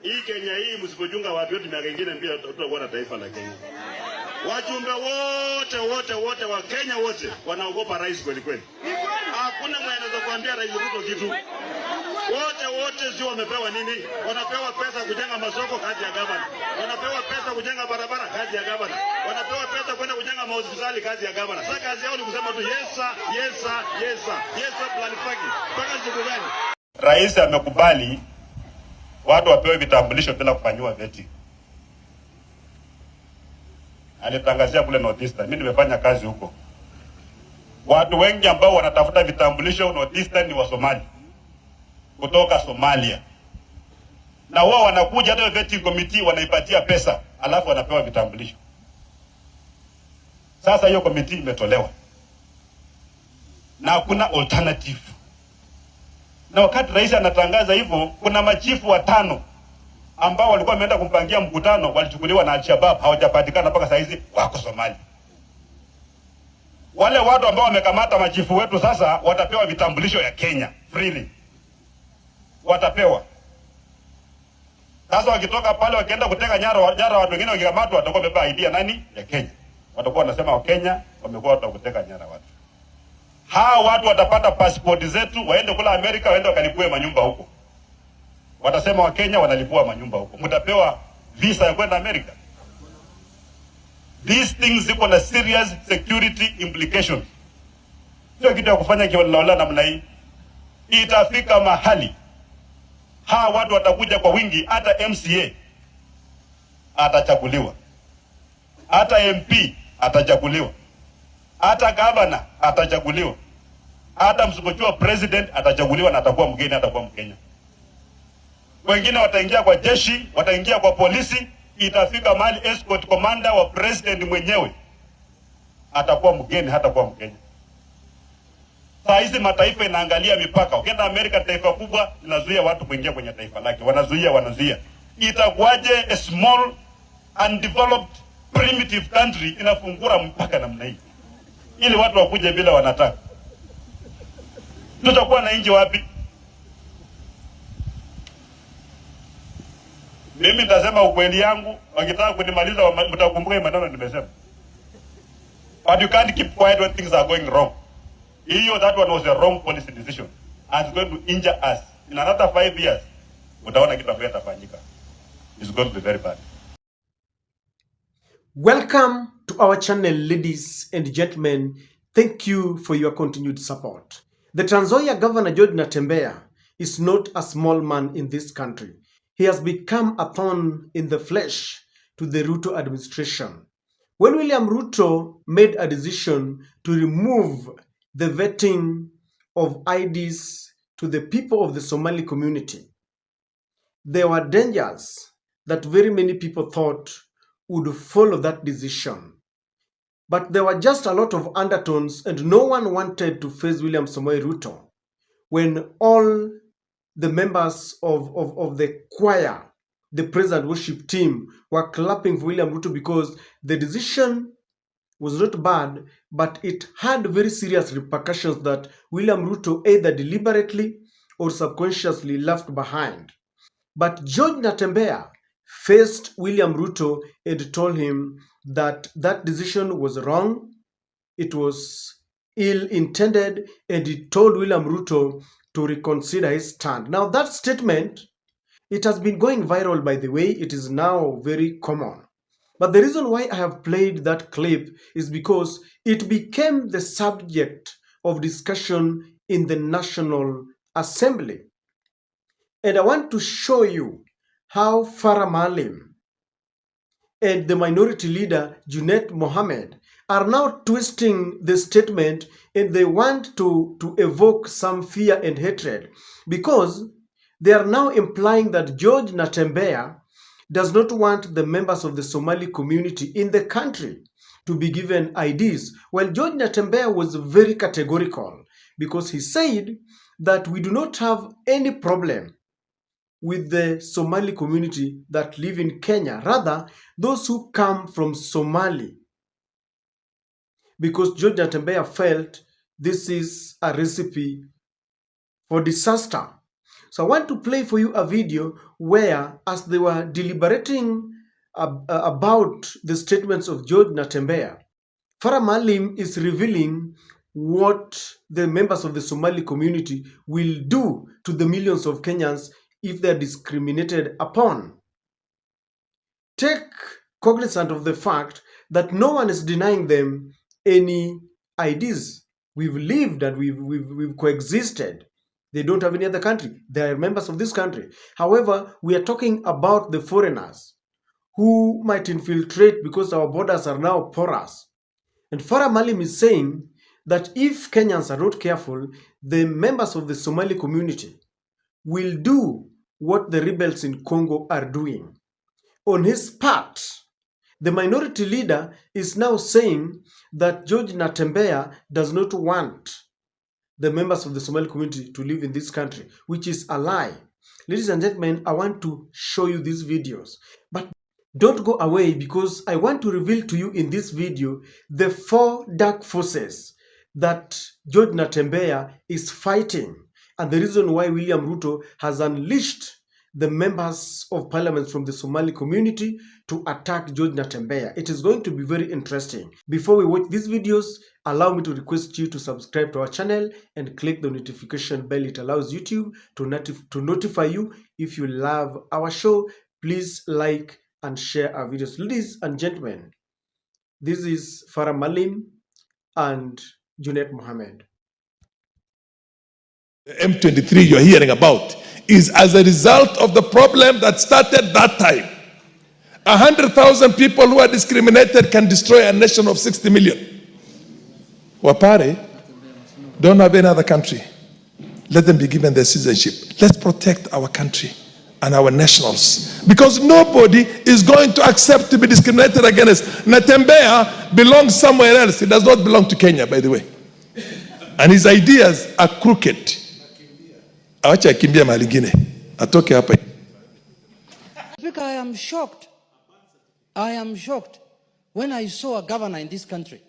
Hii Kenya hii msipojunga watu wote miaka mingine pia tutakuwa na taifa la Kenya. Wajumbe wote wa Kenya wote wanaogopa rais kweli kweli. Hakuna mwenye anaweza kuambia rais Ruto kitu. Wote sio wamepewa nini? Wanapewa pesa kujenga masoko, kazi ya gavana. Wanapewa pesa kujenga barabara, kazi ya gavana. Wanapewa pesa kwenda kujenga mahospitali, kazi ya gavana. Sasa kazi yao ni kusema tu yes sir, plan fagi. Mpaka siku gani? Rais amekubali watu wapewe vitambulisho bila kufanywa vetting. Alitangazia kule Northeastern. Mimi nimefanya kazi huko. Watu wengi ambao wanatafuta vitambulisho Northeastern ni wa Somali, kutoka Somalia. Na wao wanakuja hata vetting committee wanaipatia pesa, alafu wanapewa vitambulisho. Sasa hiyo committee imetolewa na hakuna alternative. Na wakati rais anatangaza hivyo, kuna machifu 5 ambao walikuwa wameenda kumpangia mkutano walichukuliwa na Al-Shabaab, hawajapatikana mpaka saa hizi, wako Somalia. Wale watu ambao wamekamata machifu wetu sasa watapewa vitambulisho ya Kenya freely. Watapewa. Sasa wakitoka pale wakienda kuteka nyara watu wengine wakikamatwa watakuwa wamebeba ID nani? Ya Kenya. Watakuwa wanasema wa Kenya wamekuwa watu kuteka nyara watu. Hawa watu watapata passport zetu, waende kula Amerika, waende wakalipue manyumba huko. Watasema wa Kenya wanalipua manyumba huko. Mtapewa visa ya kwenda Amerika. These things ziko na serious security implications. Sio kitu ya kufanya kiholela namna hii. Itafika mahali hawa watu watakuja kwa wingi, hata MCA atachaguliwa, hata MP atachaguliwa, hata governor atachaguliwa, hata msukuchua president atachaguliwa na atakuwa mgeni, atakuwa Mkenya. Wengine wataingia kwa jeshi, wataingia kwa polisi. Itafika mahali escort commander wa president mwenyewe atakuwa mgeni, hatakuwa Mkenya. Saa hizi mataifa inaangalia mipaka. Ukienda Amerika, taifa kubwa linazuia watu kuingia kwenye taifa lake. Wanazuia. Itakuwaje a small undeveloped primitive country inafungura mpaka namna hii ili watu wakuje bila wanataka? Tutakuwa na nchi wapi? Mimi nitasema ukweli yangu, wakitaka kunimaliza mtakumbuka maneno nimesema. But you can't keep quiet when things are going wrong. That one was a wrong policy decision. And it's going to injure us. In another 5 years, utaona kitu ambacho kitafanyika. It's going to be very bad. Welcome to our channel, ladies and gentlemen. Thank you for your continued support. The Trans Nzoia Governor George Natembea is not a small man in this country. He has become a thorn in the flesh to the Ruto administration. When William Ruto made a decision to remove the vetting of IDs to the people of the Somali community, there were dangers that very many people thought would follow that decision. But there were just a lot of undertones and no one wanted to face William Samoei Ruto when all the members of the choir, the praise and worship team, were clapping for William Ruto because the decision was not bad, but it had very serious repercussions that William Ruto either deliberately or subconsciously left behind. But George Natembea faced William Ruto and told him that that decision was wrong, it was ill-intended, and he told William Ruto to reconsider his stand. Now that statement, it has been going viral, by the way. It is now very common. But the reason why I have played that clip is because it became the subject of discussion in the National Assembly. And I want to show you how Farah Maalim and the minority leader Junet Mohammed are now twisting the statement, and they want to evoke some fear and hatred because they are now implying that George Natembea does not want the members of the Somali community in the country to be given IDs. Well, George Natembea was very categorical because he said that we do not have any problem with the Somali community that live in Kenya, rather those who come from Somali, because George Natembea felt this is a recipe for disaster. So I want to play for you a video where, as they were deliberating about the statements of George Natembea, Farah Maalim is revealing what the members of the Somali community will do to the millions of Kenyans if they are discriminated upon. Take cognizance of the fact that no one is denying them any IDs. We've lived and we've coexisted. They don't have any other country. They are members of this country. However, we are talking about the foreigners who might infiltrate because our borders are now porous. And Farah Maalim is saying that if Kenyans are not careful, the members of the Somali community will do what the rebels in Congo are doing. On his part, the minority leader is now saying that George Natembea does not want the members of the Somali community to live in this country, which is a lie. Ladies and gentlemen, I want to show you these videos, but don't go away, because I want to reveal to you in this video the 4 dark forces that George Natembea is fighting, and the reason why William Ruto has unleashed the members of parliament from the Somali community to attack George Natembea. It is going to be very interesting. Before we watch these videos, allow me to request you to subscribe to our channel and click the notification bell. It allows YouTube to notify you if you love our show. Please like and share our videos. Ladies and gentlemen, this is Farah Maalim and Junet Mohammed. The M23 you're hearing about is as a result of the problem that started that time. 100,000 people who are discriminated can destroy a nation of 60 million. Wapare don't have any other country. Let them be given their citizenship. Let's protect our country and our nationals, because nobody is going to accept to be discriminated against. Natembea belongs somewhere else. He does not belong to Kenya, by the way. And his ideas are crooked. Awacha akimbia mahali ingine, atoke hapa. I am shocked. I am shocked when I saw a governor in this country,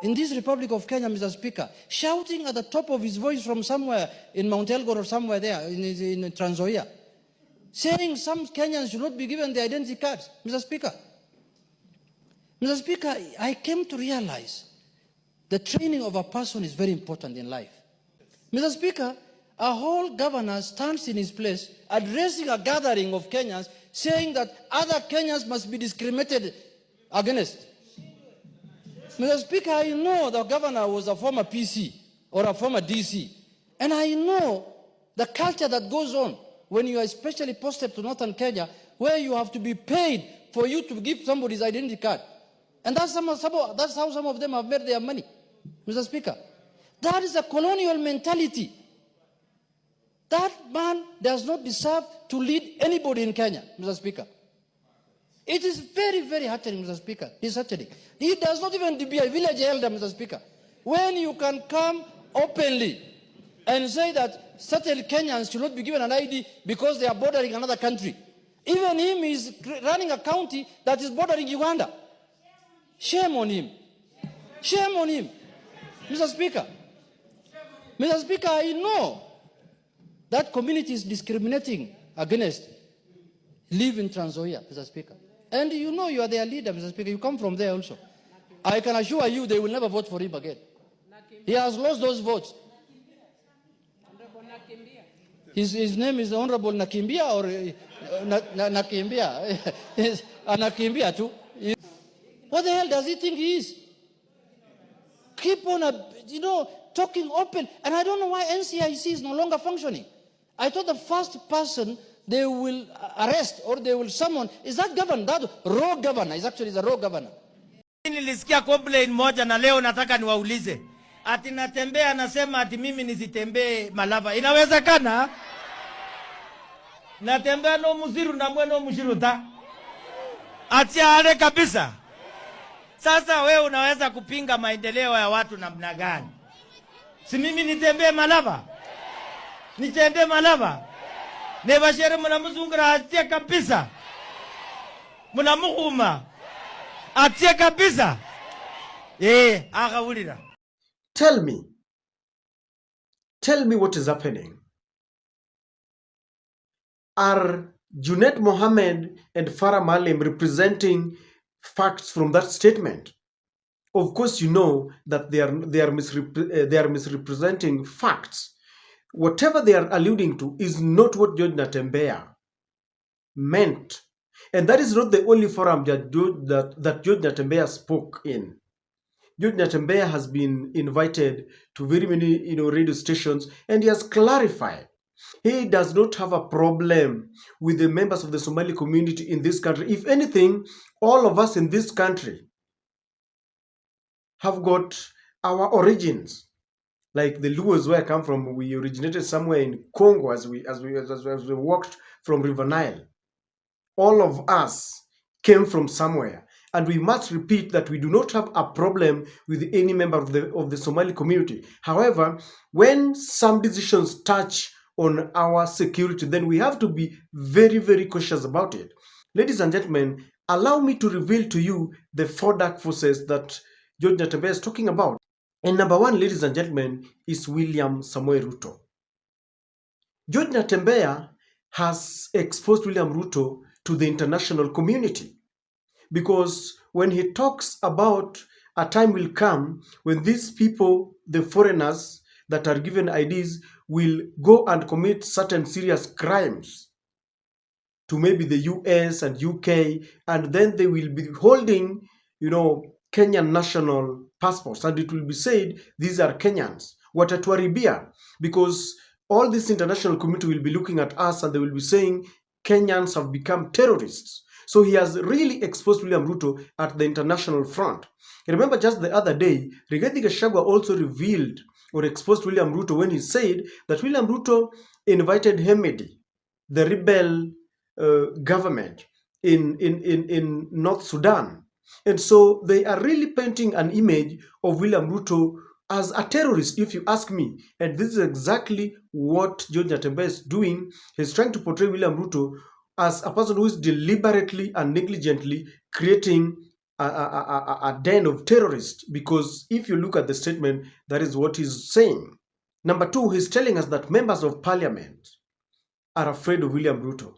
in this Republic of Kenya, Mr. Speaker, shouting at the top of his voice from somewhere in Mount Elgon or somewhere there in Trans Nzoia, saying some Kenyans should not be given the identity cards. Mr. Speaker, I came to realize the training of a person is very important in life. Mr. Speaker, a whole governor stands in his place addressing a gathering of Kenyans, saying that other Kenyans must be discriminated against. Mr. Speaker, I know the governor was a former PC or a former DC, and I know the culture that goes on when you are especially posted to Northern Kenya, where you have to be paid for you to give somebody's identity card. And that's how some of them have made their money, Mr. Speaker. That is a colonial mentality. That man does not deserve to lead anybody in Kenya, Mr. Speaker. It is very, very heartening, Mr. Speaker. It's heartening. He does not even be a village elder, Mr. Speaker. When you can come openly and say that certain Kenyans should not be given an ID because they are bordering another country. Even him is running a county that is bordering Uganda. Shame on him. Shame on him, Mr. Speaker. Mr. Speaker, I know that community is discriminating against live in Trans Nzoia, Mr. Speaker. And you know you are their leader, Mr. Speaker. You come from there also. I can assure you they will never vote for him again. He has lost those votes. His name is Honorable Natembea or Natembea. Natembea too. What the hell does he think he is? Keep on, talking open. And I don't know why NCIC is no longer functioning. I thought the first person they will arrest or they will summon is that governor, that raw governor. Is actually the raw governor. Nilisikia complaint moja na leo nataka niwaulize. Ati Natembea anasema ati mimi nisitembee Malava. Inawezekana? Natembea no muziru na mwe no mushiru ta. Ati ale kabisa. Sasa wewe unaweza kupinga maendeleo ya watu namna gani? Si mimi nitembee Malava? Nitembee Malava? Nebashere mnamuzungura atie kabisa. Mnamuhuma. Atie kabisa. Akawulira. Tell me what is happening. Are Junet Mohammed and Farah Malim representing facts from that statement? Of course, you know that they are misrepresenting facts. Whatever they are alluding to is not what George Natembea meant. And that is not the only forum that George Natembea spoke in. George Natembea has been invited to very many radio stations, and he has clarified he does not have a problem with the members of the Somali community in this country. If anything, all of us in this country have got our origins. Like the Luos, where I come from, we originated somewhere in Congo as we walked from River Nile. All of us came from somewhere, and we must repeat that we do not have a problem with any member of the Somali community. However, when some decisions touch on our security, then we have to be very, very cautious about it. Ladies and gentlemen, allow me to reveal to you the four dark forces that George Natembea is talking about. And number one, ladies and gentlemen, is William Samoei Ruto. George Natembea has exposed William Ruto to the international community, because when he talks about a time will come when these people, the foreigners that are given IDs, will go and commit certain serious crimes to maybe the US and UK, and then they will be holding, Kenyan national passports, and it will be said these are Kenyans. Watatuaribia, because all this international community will be looking at us and they will be saying Kenyans have become terrorists. So he has really exposed William Ruto at the international front. Remember, just the other day, Rigathi Gachagua also revealed or exposed William Ruto when he said that William Ruto invited Hemedi, the rebel government in North Sudan. And so they are really painting an image of William Ruto as a terrorist, if you ask me. And this is exactly what George Natembea is doing. He's trying to portray William Ruto as a person who is deliberately and negligently creating a den of terrorists. Because if you look at the statement, that is what he's saying. Number two, he's telling us that members of parliament are afraid of William Ruto.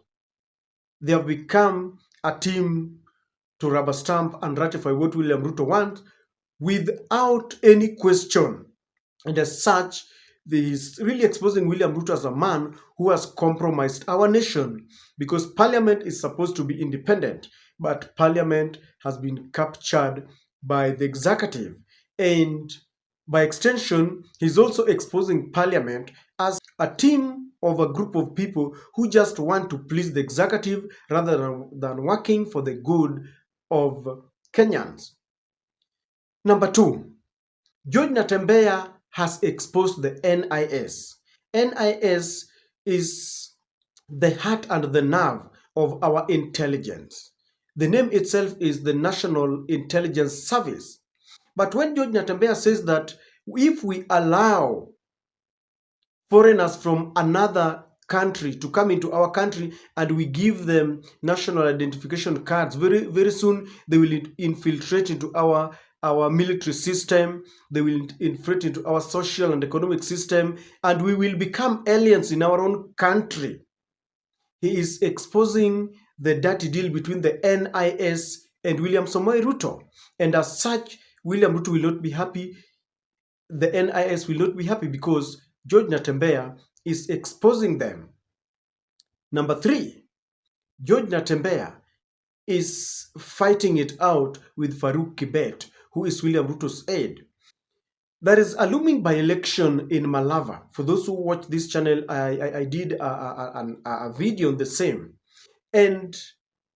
They have become a team to rubber stamp and ratify what William Ruto wants without any question. And as such, he's really exposing William Ruto as a man who has compromised our nation, because parliament is supposed to be independent, but parliament has been captured by the executive. And by extension, he's also exposing parliament as a team of a group of people who just want to please the executive rather than working for the good of Kenyans. Number two, George Natembea has exposed the NIS. NIS is the heart and the nerve of our intelligence. The name itself is the National Intelligence Service. But when George Natembea says that if we allow foreigners from another country to come into our country and we give them national identification cards, very, very soon they will infiltrate into our military system, they will infiltrate into our social and economic system, and we will become aliens in our own country. He is exposing the dirty deal between the NIS and William Samoei Ruto. And as such, William Ruto will not be happy, the NIS will not be happy, because George Natembea is exposing them. Number three, George Natembea is fighting it out with Farouk Kibet, who is William Ruto's aide. There is a looming by-election in Malava. For those who watch this channel, I did a video on the same. And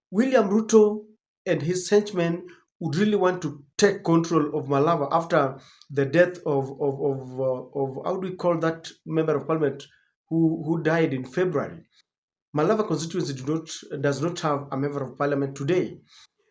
William Ruto and his henchmen would really want to take control of Malava after the death of how do we call that member of parliament who died in February. Malava constituency does not have a member of parliament today.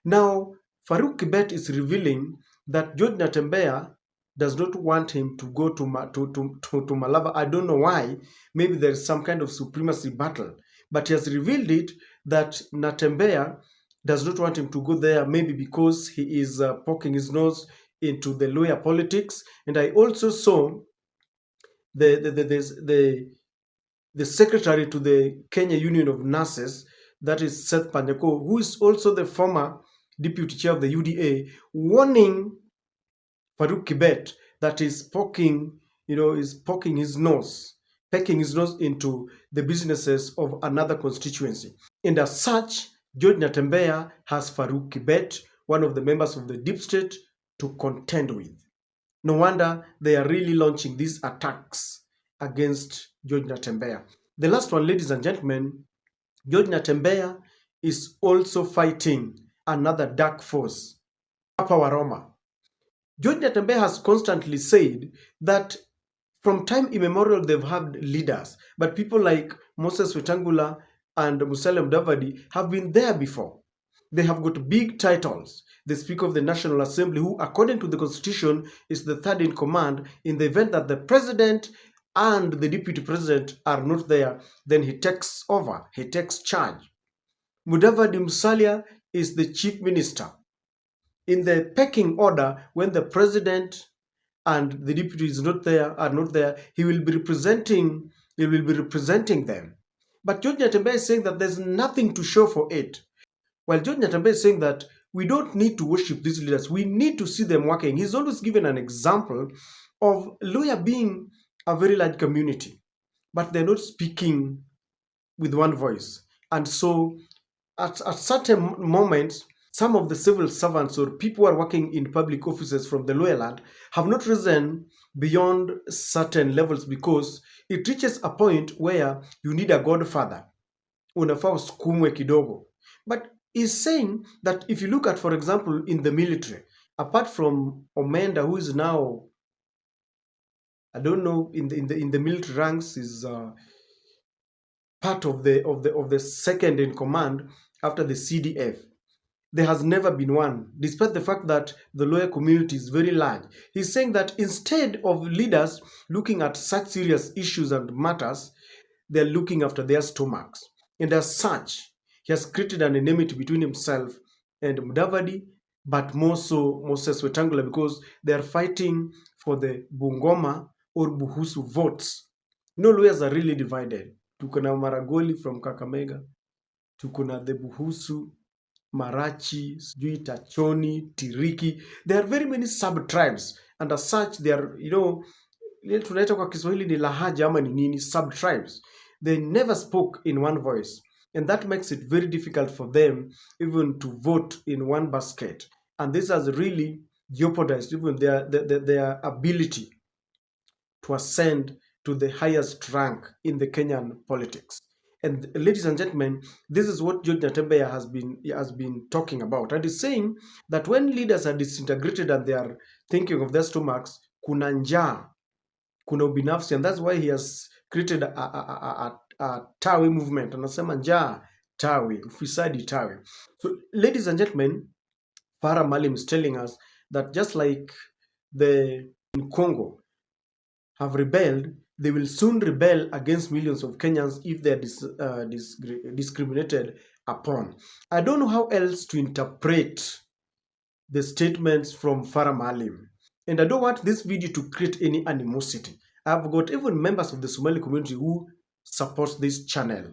Now, Farouk Kibet is revealing that George Natembea does not want him to go to Malava. I don't know why. Maybe there is some kind of supremacy battle. But he has revealed it that Natembea does not want him to go there, maybe because he is poking his nose into the lawyer politics. And I also saw the the secretary to the Kenya Union of Nurses, that is Seth Panyako, who is also the former deputy chair of the UDA, warning Farouk Kibet that is poking his nose, pecking his nose into the businesses of another constituency. And as such, George Natembea has Farouk Kibet, one of the members of the deep state, to contend with. No wonder they are really launching these attacks against George Natembea. The last one, ladies and gentlemen, George Natembea is also fighting another dark force, Papa Waroma. George Natembea has constantly said that from time immemorial they've had leaders, but people like Moses Wetangula and Musalia Mudavadi have been there before. They have got big titles. The Speaker of the National Assembly, who according to the Constitution is the third in command, in the event that the President and the Deputy President are not there, then he takes over, he takes charge. Mudavadi Musalia is the Chief Minister. In the pecking order, when the President and the Deputy are not there, he will be representing them. But George Natembea is saying that there's nothing to show for it. While George Natembea is saying that we don't need to worship these leaders, we need to see them working. He's always given an example of Luhya being a very large community, but they're not speaking with one voice. And so at certain moments, some of the civil servants or people who are working in public offices from the Luhya land have not risen beyond certain levels, because it reaches a point where you need a godfather. Unafaa usukumwe kidogo. But he's saying that if you look at, for example, in the military, apart from Omenda, who is now, I don't know, in the military ranks, is part of the second in command after the CDF. There has never been one, despite the fact that the lawyer community is very large. He's saying that instead of leaders looking at such serious issues and matters, they're looking after their stomachs. And as such, he has created an enmity between himself and Mudavadi, but more so Moses Wetangula, because they are fighting for the Bungoma or Buhusu votes. Lawyers are really divided. Tukuna Maragoli from Kakamega, tukuna the Buhusu, Marachi, sijui Tachoni, Tiriki. There are very many sub-tribes, and as such, they are, tunaita kwa Kiswahili ni lahaja ama ni nini, sub-tribes. They never spoke in one voice, and that makes it very difficult for them even to vote in one basket. And this has really jeopardized even their ability to ascend to the highest rank in the Kenyan politics. And ladies and gentlemen, this is what George Natembea has been talking about. And he's saying that when leaders are disintegrated and they are thinking of their stomachs, kuna njaa, kuna ubinafsi, and that's why he has created a tawi movement. Anasema njaa tawi, ufisadi tawi. So ladies and gentlemen, Farah Maalim is telling us that just like the in Congo have rebelled, they will soon rebel against millions of Kenyans if they are discriminated upon. I don't know how else to interpret the statements from Farah Maalim. And I don't want this video to create any animosity. I've got even members of the Somali community who support this channel.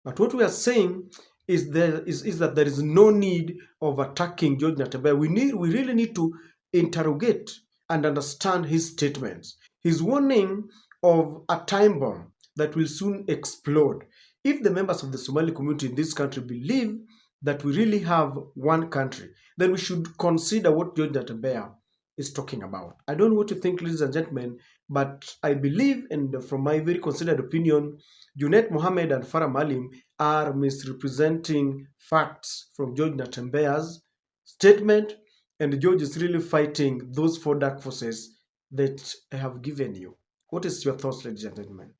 But what we are saying is that there is no need of attacking George Natembea. We really need to interrogate and understand his statements. His warning of a time bomb that will soon explode. If the members of the Somali community in this country believe that we really have one country, then we should consider what George Natembea is talking about. I don't know what you think, ladies and gentlemen, but I believe, and from my very considered opinion, Junet Mohammed and Farah Maalim are misrepresenting facts from George Natembea's statement, and George is really fighting those four dark forces that I have given you. What is your thoughts, ladies and gentlemen?